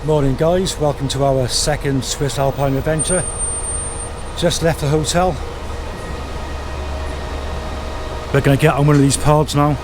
Morning guys, welcome to our second Swiss Alpine adventure. Just left the hotel. We're going to get on one of these pods now,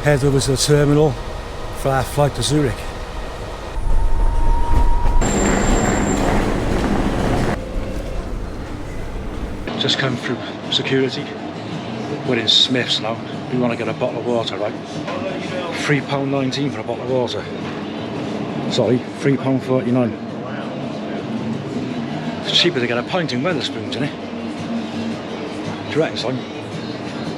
head over to the terminal for our flight to Zurich. Just come through security. We're in Smith's now. We want to get a bottle of water, right? £3.19 for a bottle of water. Sorry, £3.49. It's cheaper to get a pint in Wetherspoons, isn't it? Do you reckon, son?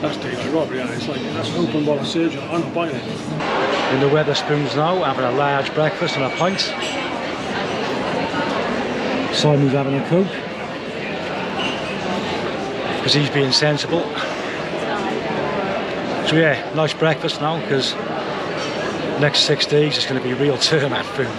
That's DJI robbery, and it's like, that's open while it's surgery. I'm not buying it. In the Wetherspoons now, having a large breakfast and a pint. Simon's having a Coke, because he's being sensible. So yeah, nice breakfast now, because next 6 days it's going to be real tarmac food.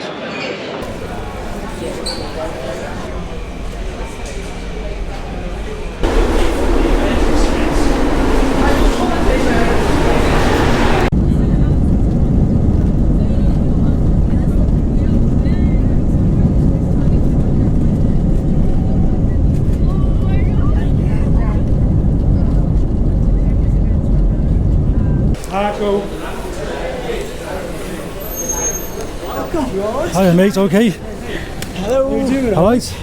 Hiya mate, okay? Hello. How are you doing? Alright.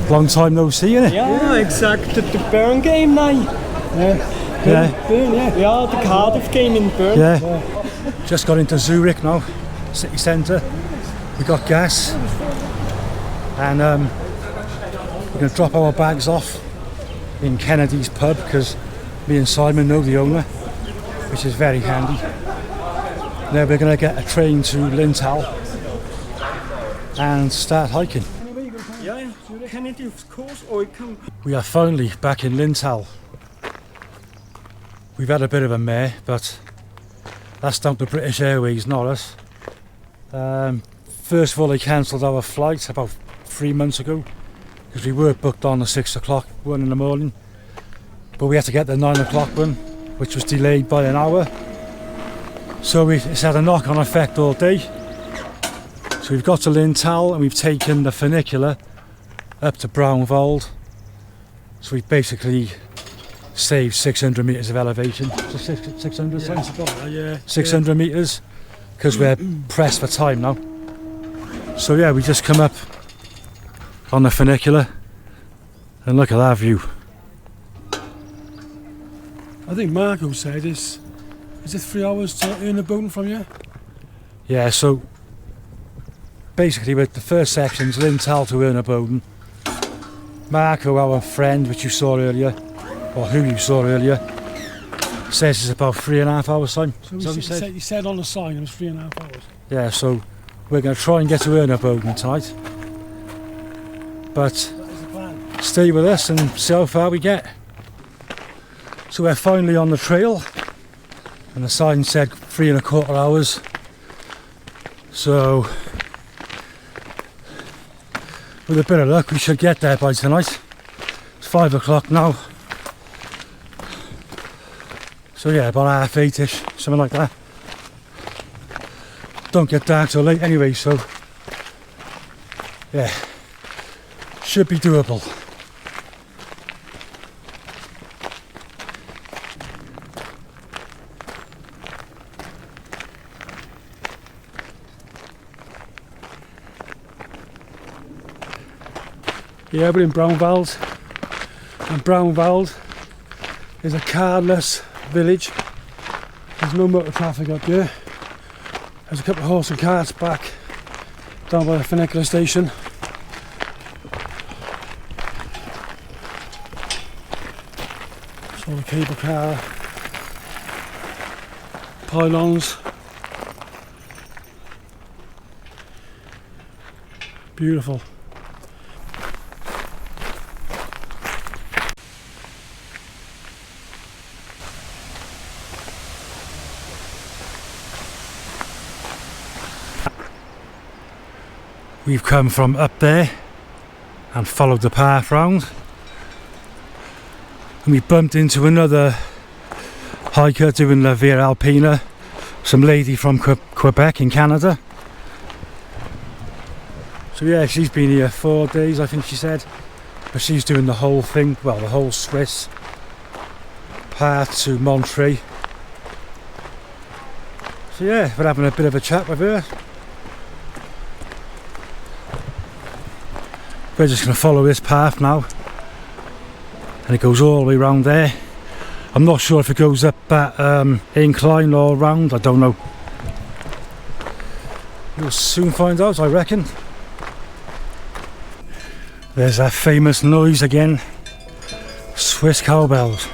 Long time no see, innit? Yeah, exactly. The Bern game night. Yeah. Bern, yeah, the Cardiff game in Bern. Yeah. Just got into Zurich now, city centre. We got gas. And we're going to drop our bags off in Kennedy's pub, because me and Simon know the owner, which is very handy. Then we're going to get a train to Linthal and start hiking. Yeah, Kennedy of course, or come. We are finally back in Linthal. We've had a bit of a mare, but that's down to British Airways, not us. First of all, they cancelled our flight about 3 months ago, because we were booked on the 6 o'clock one in the morning, but we had to get the 9 o'clock one, which was delayed by an hour. So it's had a knock-on effect all day. So we've got to Linthal and we've taken the funicular up to Braunwald. So we've basically saved 600 metres of elevation. So 600, Yeah. 600 metres, because we're pressed for time now. So yeah, we just come up on the funicular and look at that view. I think Marco said is it 3 hours to Urnerboden from here? Yeah, so basically with the first section's Linthal to Urnerboden. Marco, our friend, which you saw earlier, or who you saw earlier, says it's about 3.5 hours time. So he said on the sign it was 3.5 hours. Yeah, so we're going to try and get to Urnerboden tonight. But That is the plan. stay with us and see how far we get. So we're finally on the trail, and the sign said 3.25 hours. So with a bit of luck we should get there by tonight. It's 5 o'clock now. So yeah, about 8:30ish, something like that. Don't get dark till late anyway, so yeah, should be doable. Yeah, we're in Braunwald, and Braunwald is a carless village. There's no motor traffic up here. There's a couple of horse and carts back down by the funicular station. So the cable car pylons. Beautiful. We've come from up there and followed the path round, and we bumped into another hiker doing the Via Alpina, some lady from Quebec in Canada. So yeah, she's been here 4 days, I think she said. But she's doing the whole thing, well, the whole Swiss part to Monterey. So yeah, we're having a bit of a chat with her. We're just going to follow this path now. And it goes all the way around there. I'm not sure if it goes up that incline or round, I don't know. We'll soon find out, I reckon. There's that famous noise again. Swiss cowbells.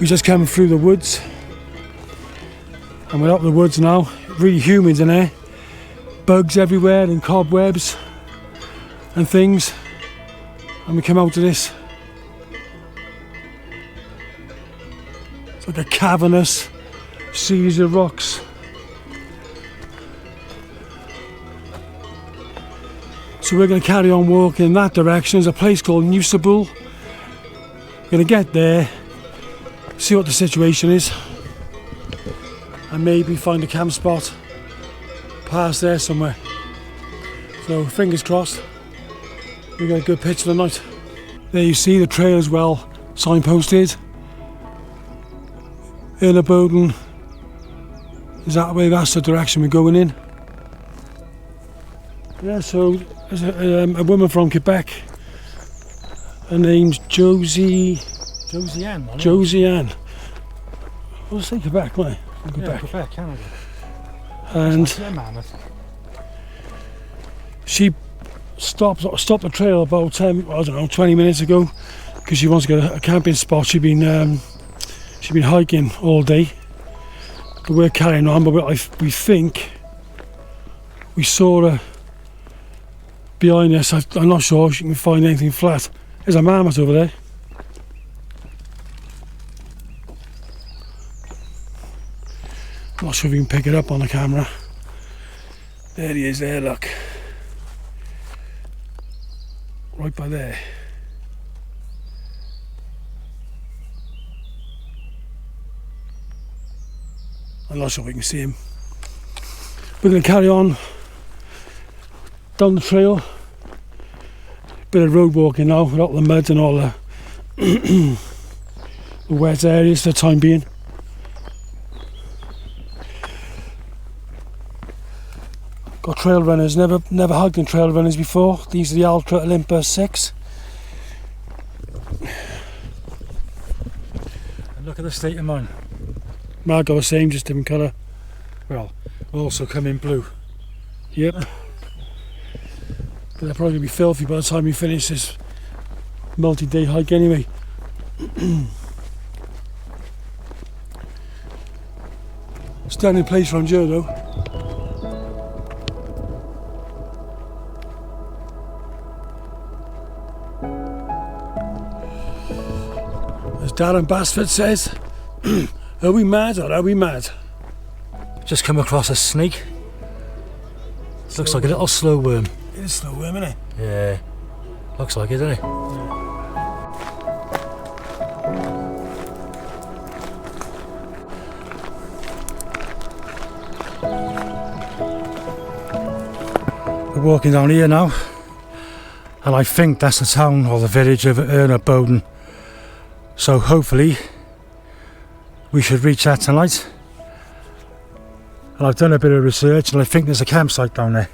We just came through the woods and we're up in the woods now. Really humid in there, bugs everywhere and cobwebs and things, and we come out to this. It's like a cavernous series of rocks. So we're going to carry on walking in that direction. There's a place called Urnerboden. We're going to get there, see what the situation is, and maybe find a camp spot past there somewhere. So fingers crossed we got a good pitch of the night. There you see the trail as well, signposted. Urnerboden is that way, that's the direction we're going in. Yeah, so there's a woman from Quebec. Her name's Josie Ann. I'll say Quebec, right? Yeah, Quebec, Canada. And she stopped the trail about 20 minutes ago because she wants to get a camping spot. She's been hiking all day, but we're carrying on. But we think we saw her behind us. I'm not sure she can find anything flat. There's a mammoth over there. I'm not sure if you can pick it up on the camera. There he is there, look. Right by there. I'm not sure if we can see him. We're going to carry on down the trail. Bit of road walking now without the mud and all the wet areas for the time being. Got trail runners, never hugged in trail runners before. These are the Ultra Olympus 6. And look at the state of mine. Mark got the same, just different colour. Well, also come in blue. Yep. But they're probably going to be filthy by the time we finish this multi-day hike anyway. Stunning place around here though. As Darren Basford says, are we mad or are we mad? Just come across a snake. Looks like a little slow worm. It is slow worm, isn't it? Yeah, looks like it, doesn't it? We're walking down here now, and I think that's the town or the village of Urnerboden. So hopefully we should reach that tonight. And I've done a bit of research and I think there's a campsite down there,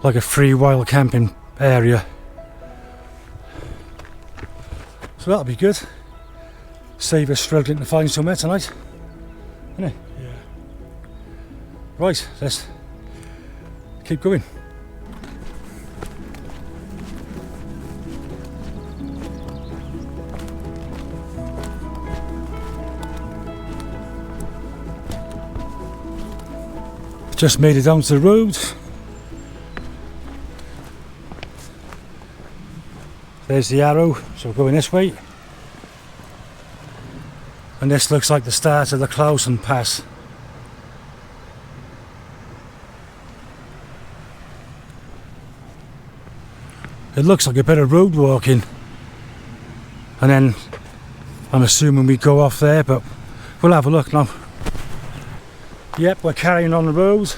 like a free wild camping area. So that'll be good. Save us struggling to find somewhere tonight, isn't it? Yeah. Right, let's keep going. Just made it down to the road. There's the arrow, so we're going this way. And this looks like the start of the Klausen Pass. It looks like a bit of road walking. And then I'm assuming we go off there, but we'll have a look now. Yep, we're carrying on the road.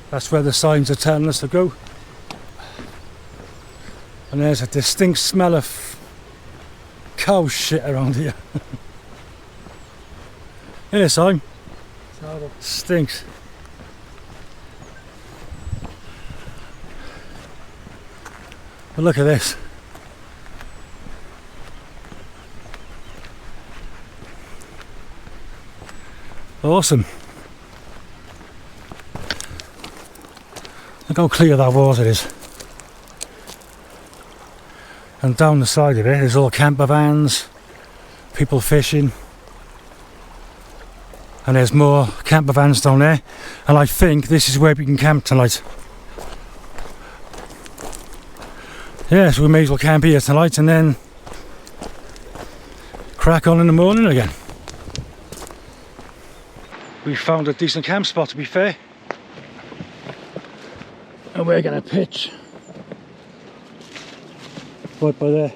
That's where the signs are telling us to go. And there's a distinct smell of cow shit around here. In this time, stinks. But look at this. Awesome. Look how clear that water is. And down the side of it there's all camper vans, people fishing, and there's more camper vans down there, and I think this is where we can camp tonight. Yeah, so we may as well camp here tonight and then crack on in the morning again. We found a decent camp spot, to be fair, and we're going to pitch right by there.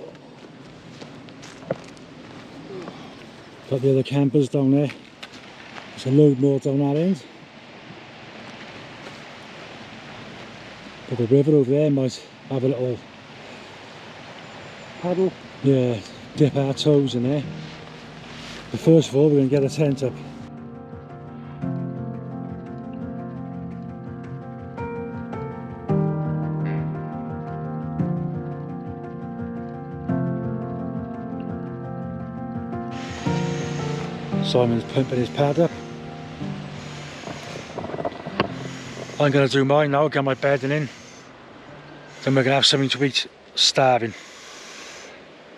Got the other campers down there. There's a load more down that end. But the river over there might have a little paddle. Yeah, dip our toes in there. But first of all, we're going to get a tent up. Simon's pumping his pad up. I'm going to do mine now, get my bedding in. Then we're going to have something to eat, starving.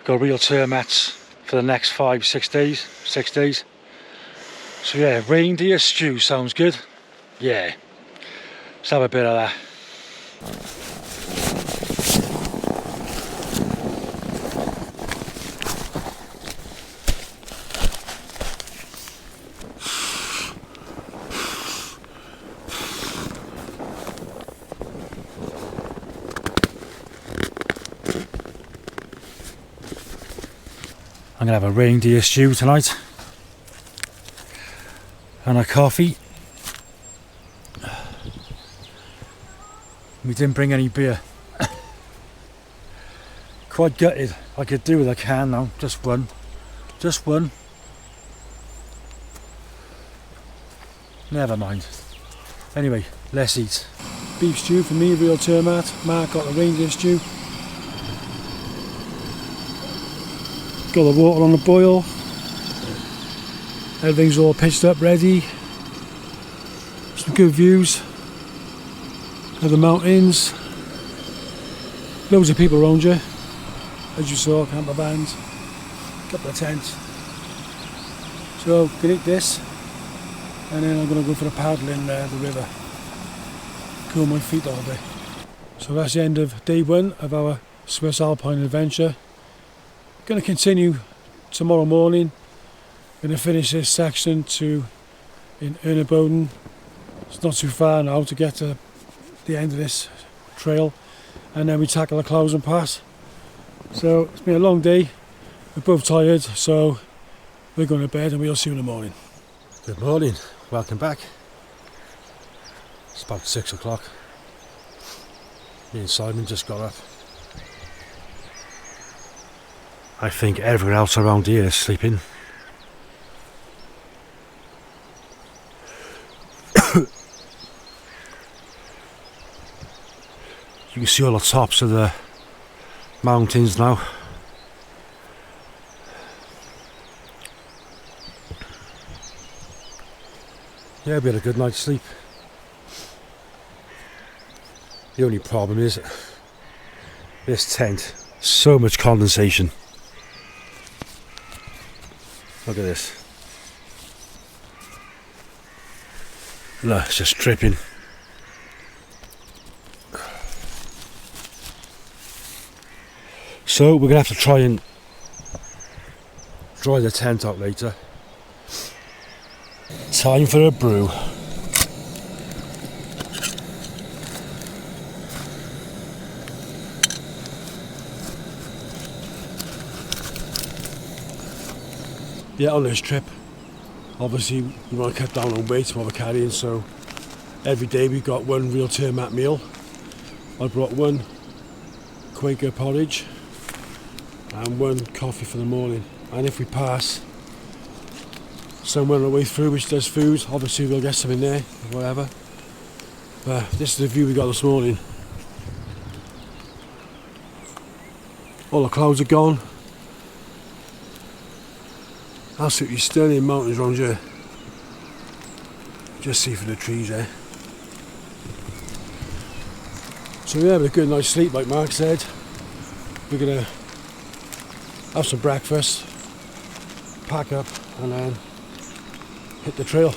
Got real tour mats for the next 6 days. So yeah, reindeer stew sounds good. Yeah, let's have a bit of that. I'm going to have a reindeer stew tonight and a coffee. We didn't bring any beer. Quite gutted. I could do with a can now, just one. Never mind. Anyway, let's eat. Beef stew for me, real termat. Mark got the reindeer stew. Got the water on the boil. Everything's all pitched up, ready. Some good views of the mountains. Loads of people around you, as you saw, camper vans, couple of tents. So, can eat this, and then I'm going to go for a paddle in the river. Cool my feet all day. So that's the end of day one of our Swiss Alpine adventure. Going to continue tomorrow morning. Going to finish this section in Urnerboden. It's not too far now to get to the end of this trail, and then we tackle the Klausen Pass. So it's been a long day. We're both tired, so we're going to bed and we'll see you in the morning. Good morning, welcome back. It's about 6 o'clock. Me and Simon just got up. I think everyone else around here is sleeping. You can see all the tops of the mountains now. Yeah, we had a good night's sleep. The only problem is this tent, so much condensation. Look at this. No, it's just dripping. So we're gonna have to try and dry the tent out later. Time for a brew. Yeah, on this trip, obviously we want to cut down on weight while we're carrying, so every day we got one real termat meal. I brought one Quaker porridge and one coffee for the morning, and if we pass somewhere on the way through which does food, obviously we'll get some in there or whatever. But this is the view we got this morning. All the clouds are gone. Absolutely stunning mountains around here. Just see through the trees there. So yeah, with a good night's sleep like Mark said, we're gonna have some breakfast, pack up and then hit the trail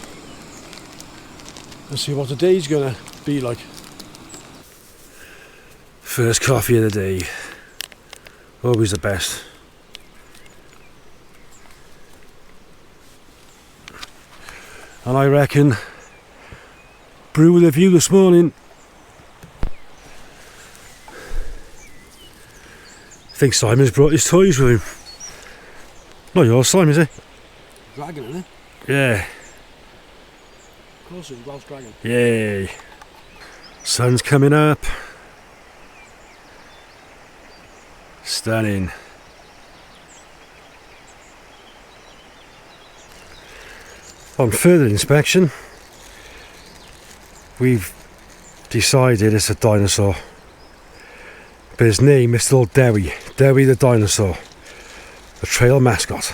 and see what the day's gonna be like. First coffee of the day, always the best. And I reckon brew with a view this morning. I think Simon's brought his toys with him. Not yours, Simon, is it? Dragon, isn't it? Yeah. Of course it's Welsh dragon. Yay. Sun's coming up. Stunning. On further inspection, we've decided it's a dinosaur, but his name is still Dewi the dinosaur, the trail mascot.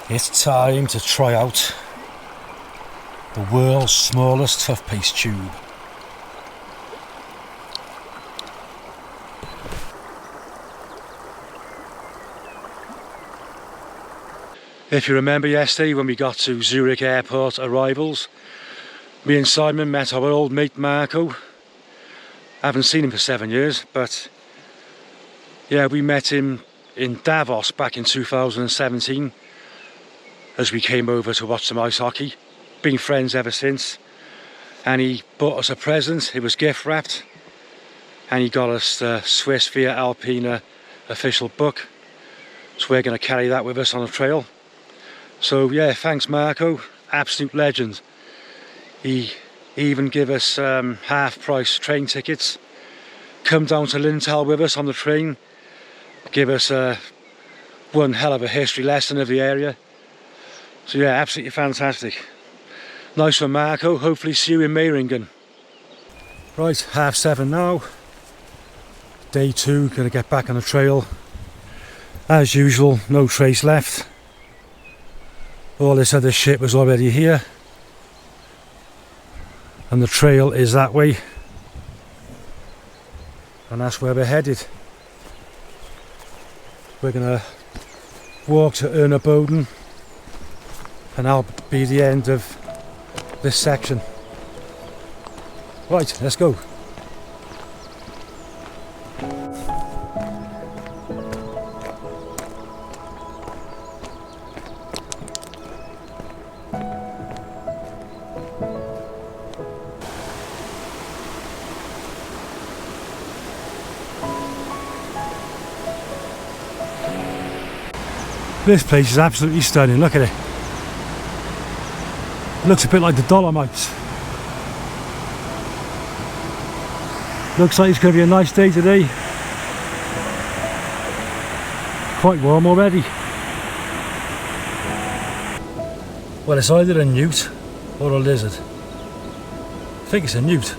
It's time to try out the world's smallest tough paste tube. If you remember yesterday when we got to Zurich airport arrivals, me and Simon met our old mate Marco. I haven't seen him for 7 years, but yeah, we met him in Davos back in 2017 as we came over to watch some ice hockey. Been friends ever since, and he bought us a present. It was gift wrapped, and he got us the Swiss Via Alpina official book, so we're going to carry that with us on the trail. So yeah, thanks Marco, absolute legend. He even gave us half price train tickets, come down to Linthal with us on the train, give us one hell of a history lesson of the area. So yeah, absolutely fantastic. Nice one Marco, hopefully see you in Meiringen. Right, 7:30 now. Day 2, gonna get back on the trail. As usual, no trace left. All this other shit was already here, and the trail is that way, and that's where we're headed. We're gonna walk to Urnerboden, and that'll be the end of this section. Right, let's go. This place is absolutely stunning, look at it. It looks a bit like the Dolomites. Looks like it's going to be a nice day today. Quite warm already. Well, it's either a newt or a lizard. I think it's a newt.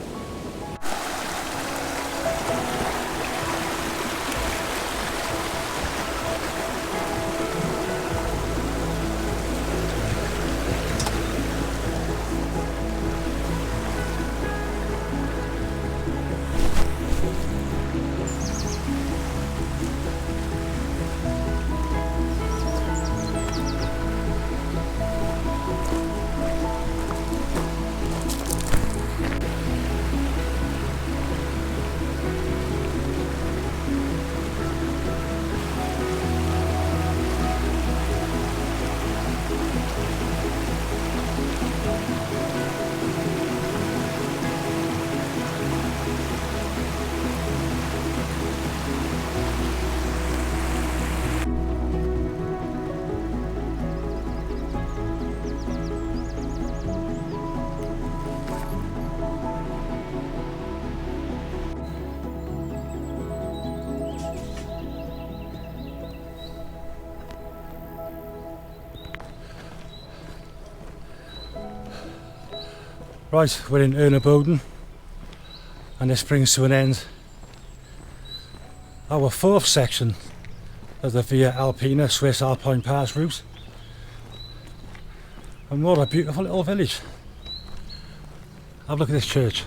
Right, we're in Urnerboden, and this brings to an end our fourth section of the Via Alpina Swiss Alpine Pass Route. And what a beautiful little village. Have a look at this church.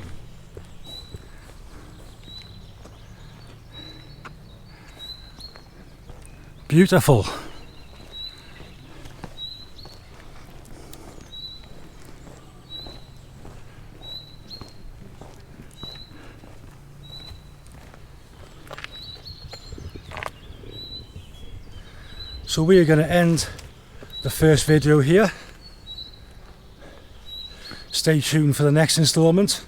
Beautiful. So we are going to end the first video here. Stay tuned for the next instalment.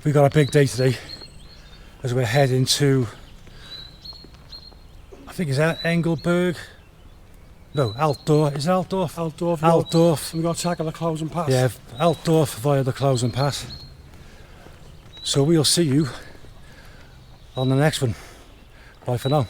We've got a big day today as we're heading to, I think it's Engelberg. No, Altdorf. Is it Altdorf? Altdorf. Altdorf. We've got to tackle the Klausen Pass. Yeah, Altdorf via the Klausen Pass. So we'll see you on the next one. Bye for now.